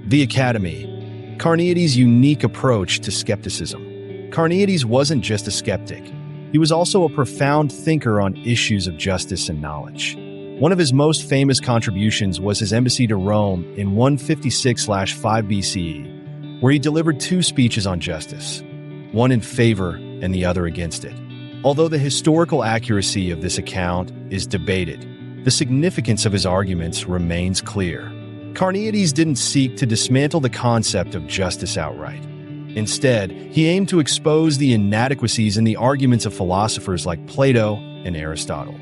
The Academy. Carneades' unique approach to skepticism. Carneades wasn't just a skeptic. He was also a profound thinker on issues of justice and knowledge. One of his most famous contributions was his embassy to Rome in 156/5 BCE, where he delivered two speeches on justice, one in favor and the other against it. Although the historical accuracy of this account is debated, the significance of his arguments remains clear. Carneades didn't seek to dismantle the concept of justice outright. Instead, he aimed to expose the inadequacies in the arguments of philosophers like Plato and Aristotle.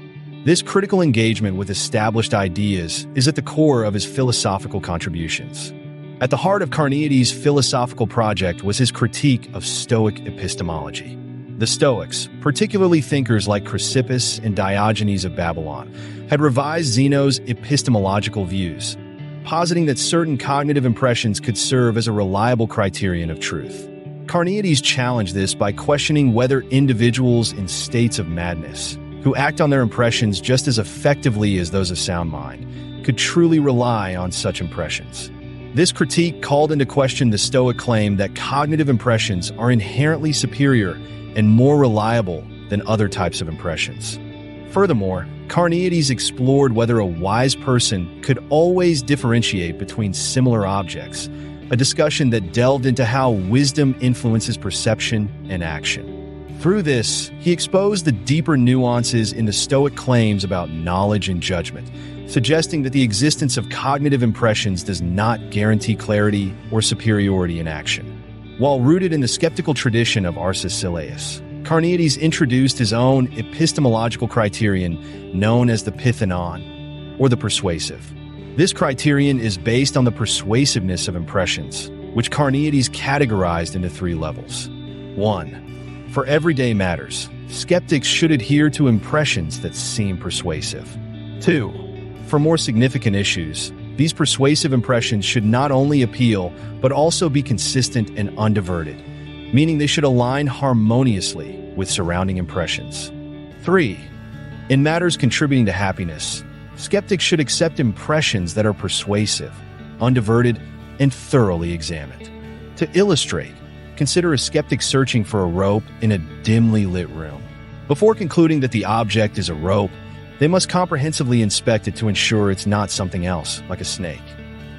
This critical engagement with established ideas is at the core of his philosophical contributions. At the heart of Carneades' philosophical project was his critique of Stoic epistemology. The Stoics, particularly thinkers like Chrysippus and Diogenes of Babylon, had revised Zeno's epistemological views, positing that certain cognitive impressions could serve as a reliable criterion of truth. Carneades challenged this by questioning whether individuals in states of madness, who act on their impressions just as effectively as those of sound mind, could truly rely on such impressions. This critique called into question the Stoic claim that cognitive impressions are inherently superior and more reliable than other types of impressions. Furthermore, Carneades explored whether a wise person could always differentiate between similar objects, a discussion that delved into how wisdom influences perception and action. Through this, he exposed the deeper nuances in the Stoic claims about knowledge and judgment, suggesting that the existence of cognitive impressions does not guarantee clarity or superiority in action. While rooted in the skeptical tradition of Arcesilaus, Carneades introduced his own epistemological criterion known as the Pythanon, or the persuasive. This criterion is based on the persuasiveness of impressions, which Carneades categorized into three levels. 1. For everyday matters, skeptics should adhere to impressions that seem persuasive. 2. For more significant issues, these persuasive impressions should not only appeal, but also be consistent and undiverted, meaning they should align harmoniously with surrounding impressions. 3. In matters contributing to happiness, skeptics should accept impressions that are persuasive, undiverted, and thoroughly examined. To illustrate, consider a skeptic searching for a rope in a dimly lit room. Before concluding that the object is a rope, they must comprehensively inspect it to ensure it's not something else, like a snake.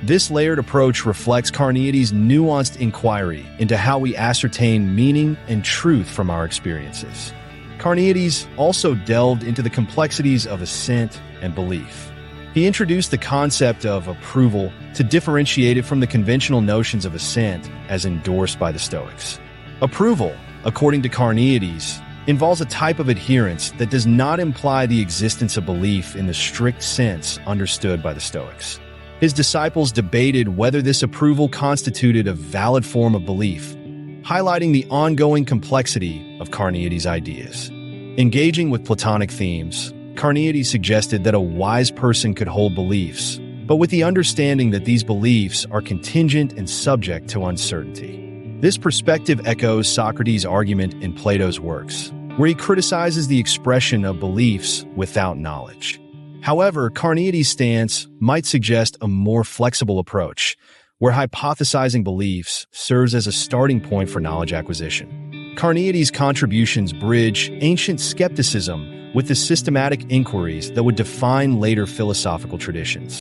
This layered approach reflects Carneades' nuanced inquiry into how we ascertain meaning and truth from our experiences. Carneades also delved into the complexities of assent and belief. He introduced the concept of approval to differentiate it from the conventional notions of assent as endorsed by the Stoics. Approval, according to Carneades, involves a type of adherence that does not imply the existence of belief in the strict sense understood by the Stoics. His disciples debated whether this approval constituted a valid form of belief, highlighting the ongoing complexity of Carneades' ideas. Engaging with Platonic themes, Carneades suggested that a wise person could hold beliefs, but with the understanding that these beliefs are contingent and subject to uncertainty. This perspective echoes Socrates' argument in Plato's works, where he criticizes the expression of beliefs without knowledge. However, Carneades' stance might suggest a more flexible approach, where hypothesizing beliefs serves as a starting point for knowledge acquisition. Carneades' contributions bridge ancient skepticism with the systematic inquiries that would define later philosophical traditions.